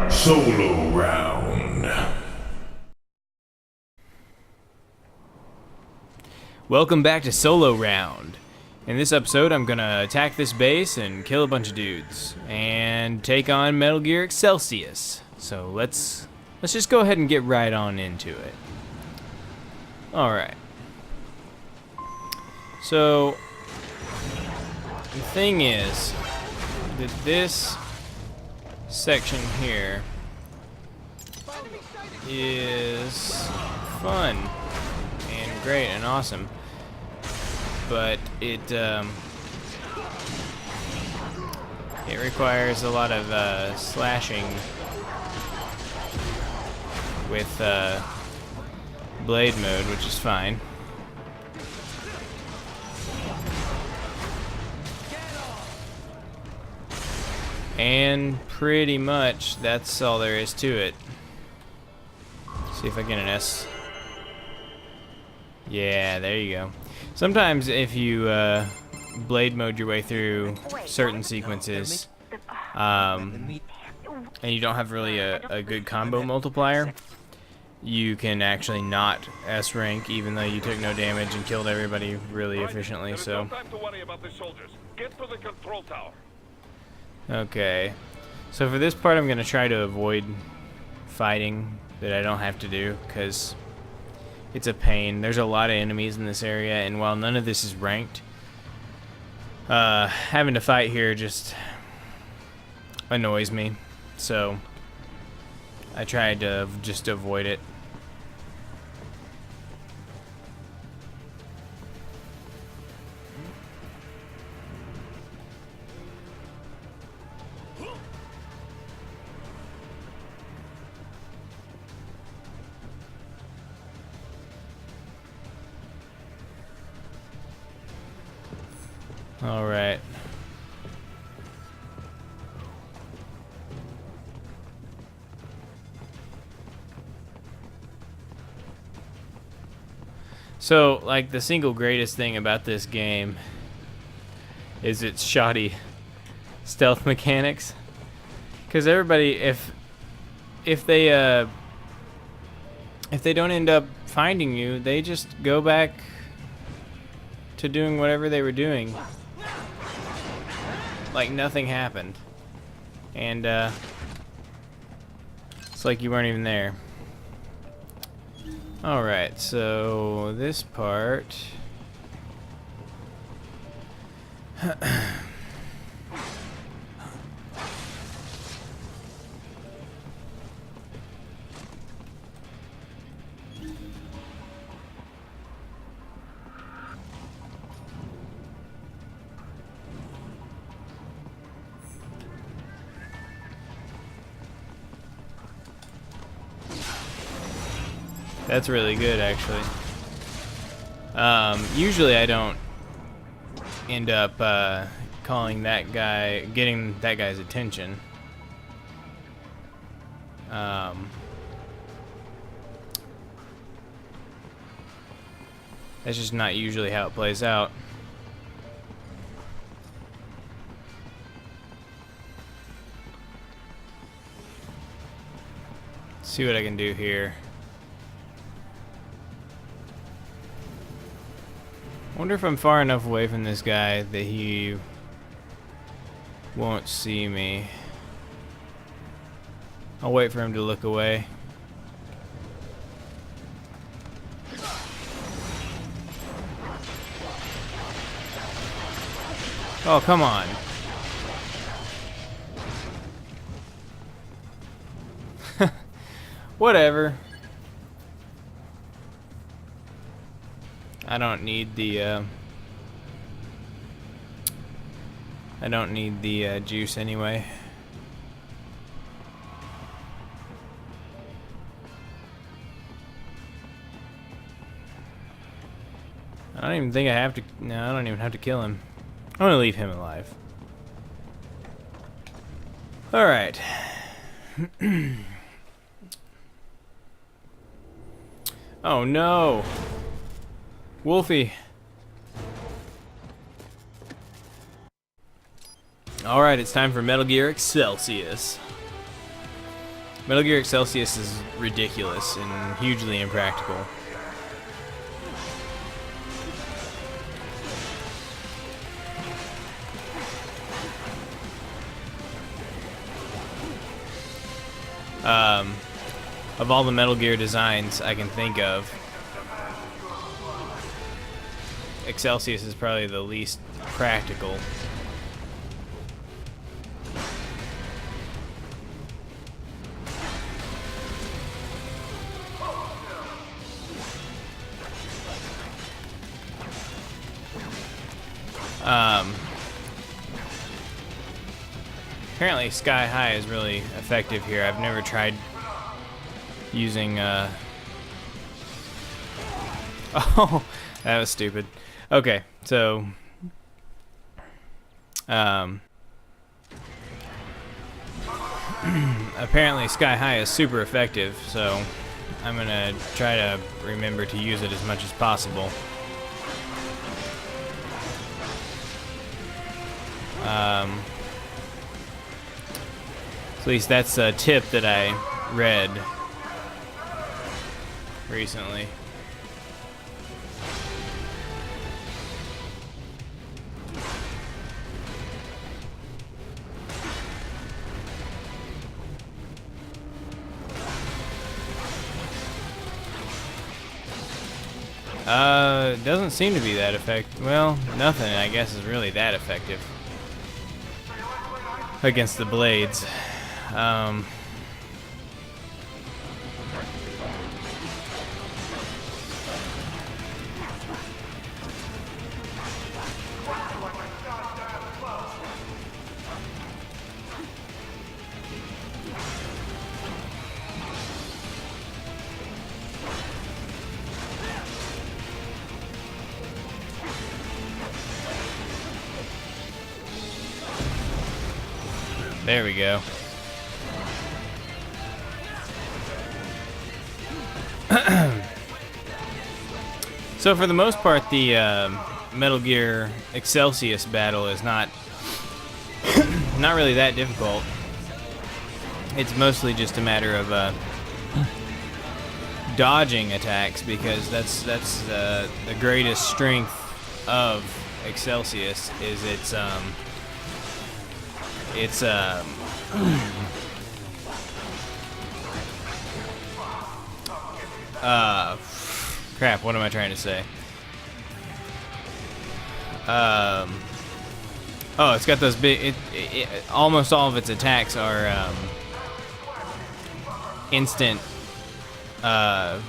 Solo round. Welcome back to Solo Round. In this episode, I'm gonna attack this base and kill a bunch of dudes and take on Metal Gear Excelsus. So let's just go ahead and get right on into it. All right. So the thing is that this section here is fun and great and awesome, but it requires a lot of slashing with blade mode, which is fine. And pretty much that's all there is to it. See if I get an S. Yeah, there you go. Sometimes if you blade mode your way through certain sequences, and you don't have really a good combo multiplier, you can actually not S rank even though you took no damage and killed everybody really efficiently. So. Okay, so for this part I'm going to try to avoid fighting that I don't have to do, because it's a pain. There's a lot of enemies in this area, and while none of this is ranked, having to fight here just annoys me, so I tried to just avoid it. All right. So, like, the single greatest thing about this game is its shoddy stealth mechanics. Because everybody, if they don't end up finding you, they just go back to doing whatever they were doing, like nothing happened, and it's like you weren't even there. Alright, so this part that's really good, actually. Usually I don't end up calling that guy, getting that guy's attention. That's just not usually how it plays out. Let's see what I can do here. I wonder if I'm far enough away from this guy that he won't see me. I'll wait for him to look away. Oh, come on. Whatever. I don't need the juice anyway. I don't even think I have to. No, I don't even have to kill him. I'm gonna leave him alive. All right. Oh no, Wolfie. Alright, it's time for Metal Gear Excelsus. Metal Gear Excelsus is ridiculous and hugely impractical. Of all the Metal Gear designs I can think of, Excelsus is probably the least practical. Apparently Sky High is really effective here. I've never tried using, oh, that was stupid. Okay, so, apparently Sky High is super effective, so I'm gonna try to remember to use it as much as possible. At least that's a tip that I read recently. Doesn't seem to be that effective. Well, nothing, I guess, is really that effective against the blades. There we go. So for the most part, the Metal Gear Excelsus battle is not really that difficult. It's mostly just a matter of dodging attacks, because that's the greatest strength of Excelsus is its crap, what am I trying to say? Oh, it's got those big, almost all of its attacks are instant or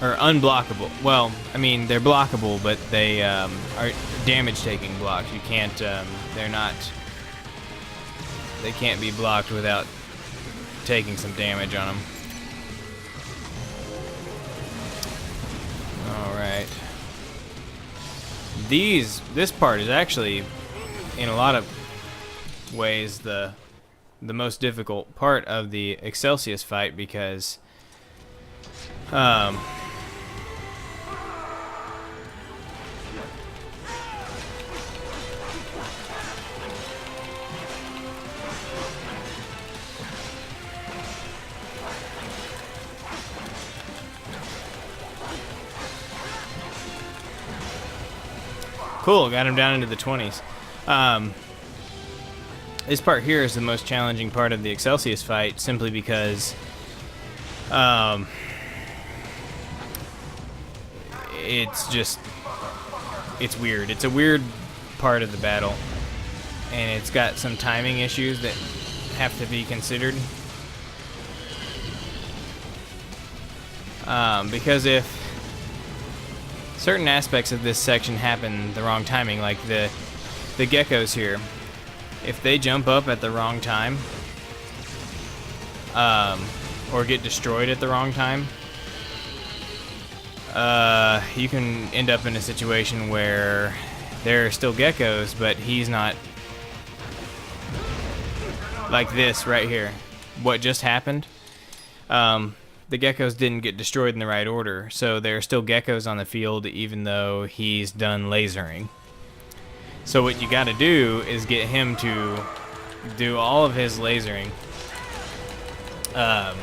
unblockable. Well, I mean, they're blockable, but they are damage-taking blocks. You can't, they can't be blocked without taking some damage on them. Alright. This part is actually, in a lot of ways, the most difficult part of the Excelsus fight, because cool, got him down into the 20s. This part here is the most challenging part of the Excelsus fight, simply because it's weird. It's a weird part of the battle, and it's got some timing issues that have to be considered. Because if certain aspects of this section happen the wrong timing, like the geckos here, if they jump up at the wrong time, or get destroyed at the wrong time, you can end up in a situation where there are still geckos, but he's not, like this right here. What just happened? The geckos didn't get destroyed in the right order, so there are still geckos on the field even though he's done lasering. So what you got to do is get him to do all of his lasering. Or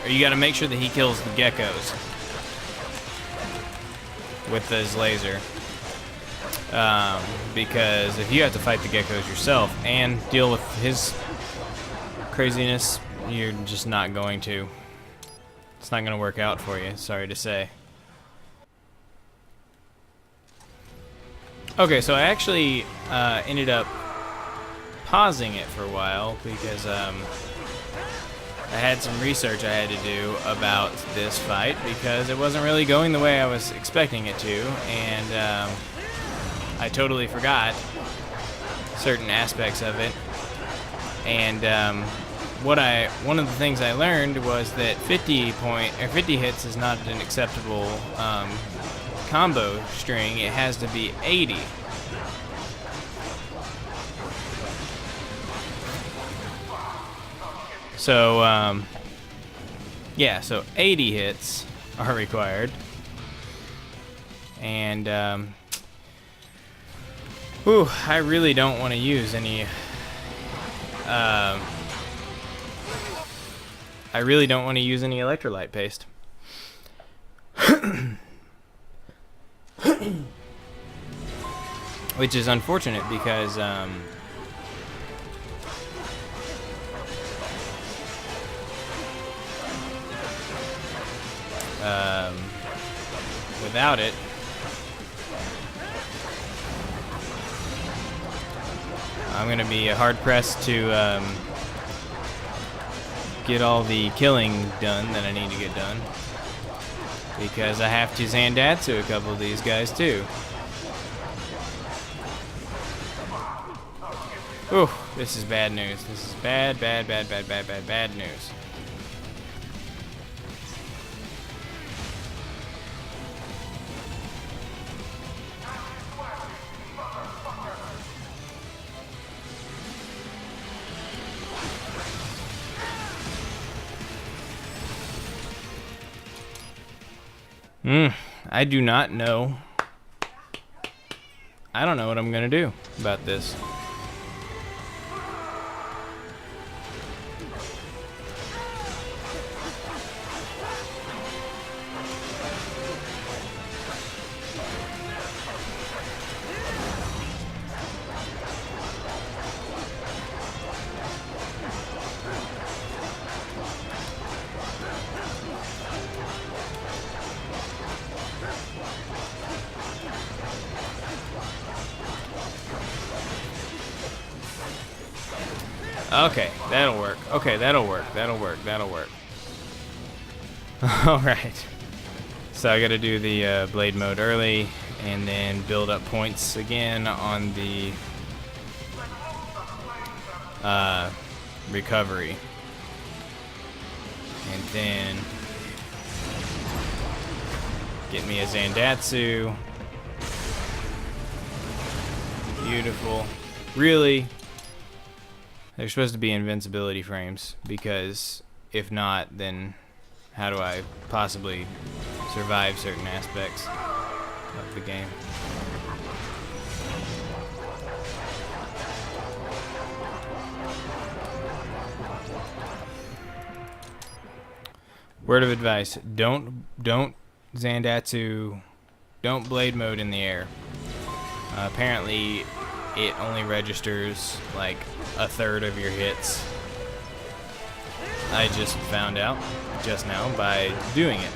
you got to make sure that he kills the geckos with his laser. Because if you have to fight the geckos yourself and deal with his craziness, you're just not going to. It's not going to work out for you, sorry to say. Okay, so I actually ended up pausing it for a while because I had some research I had to do about this fight because it wasn't really going the way I was expecting it to, and I totally forgot certain aspects of it. And one of the things I learned was that 50 hits is not an acceptable combo string. It has to be 80. So yeah, so 80 hits are required, and I really don't want to use any. I really don't want to use any electrolyte paste. Which is unfortunate because without it, I'm gonna be hard pressed to get all the killing done that I need to get done, because I have to Zandatsu a couple of these guys too. Ooh, this is bad news. This is bad news. I do not know. I don't know what I'm gonna do about this. Okay, that'll work. Okay, that'll work. That'll work. That'll work. Alright. So I gotta do the blade mode early and then build up points again on the recovery. And then get me a Zandatsu. Beautiful. Really? They're supposed to be invincibility frames, because if not, then how do I possibly survive certain aspects of the game? Word of advice: don't Zandatsu, don't blade mode in the air. Apparently it only registers like a third of your hits. I just found out just now by doing it.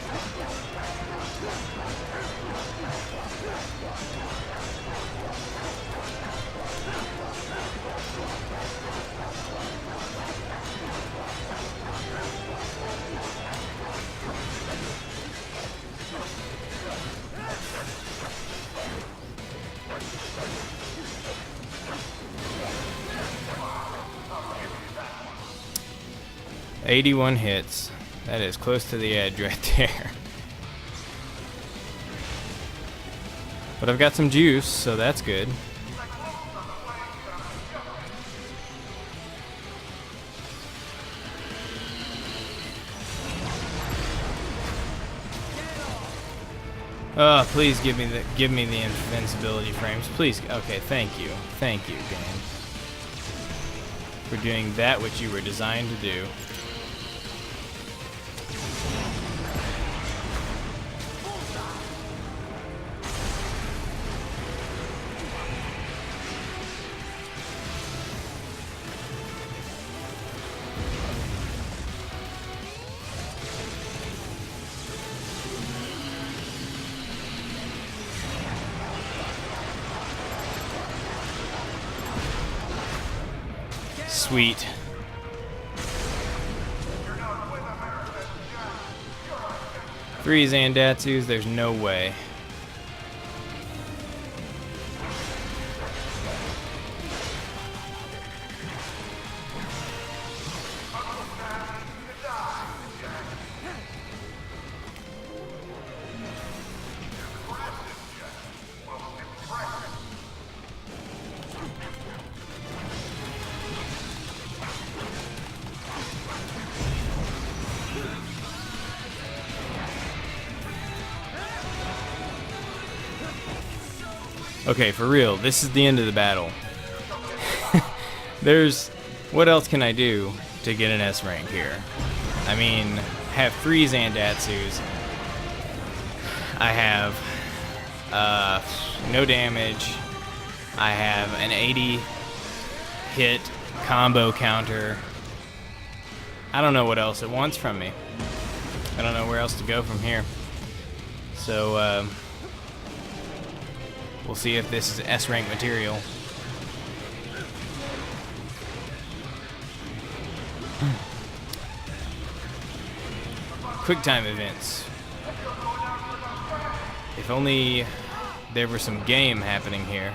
"81 hits. That is close to the edge right there. But I've got some juice, so that's good. Oh, please give me the invincibility frames. Please. Okay, thank you. Thank you, game. For doing that which you were designed to do. Sweet. Three Zandatsus, there's no way. Okay, for real, this is the end of the battle. What else can I do to get an S rank here? I mean, have 3 Zandatsus. I have no damage. I have an 80 hit combo counter. I don't know what else it wants from me. I don't know where else to go from here. So, we'll see if this is S rank material. QuickTime events. If only there were some game happening here.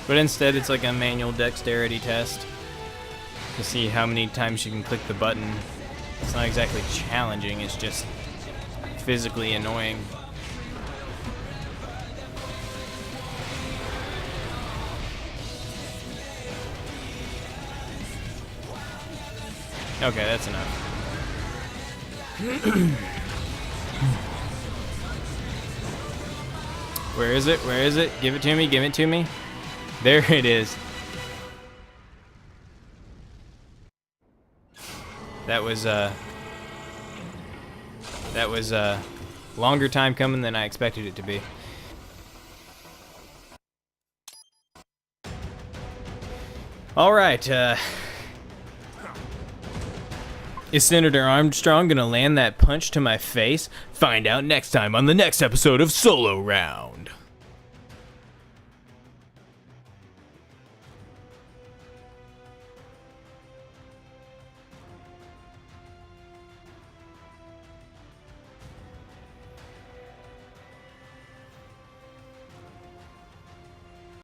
But instead, it's like a manual dexterity test to see how many times you can click the button. It's not exactly challenging, it's just physically annoying. Okay, that's enough. Where is it? Where is it? Give it to me, give it to me. There it is. That was a longer time coming than I expected it to be. All right, is Senator Armstrong gonna land that punch to my face? Find out next time on the next episode of Solo Round.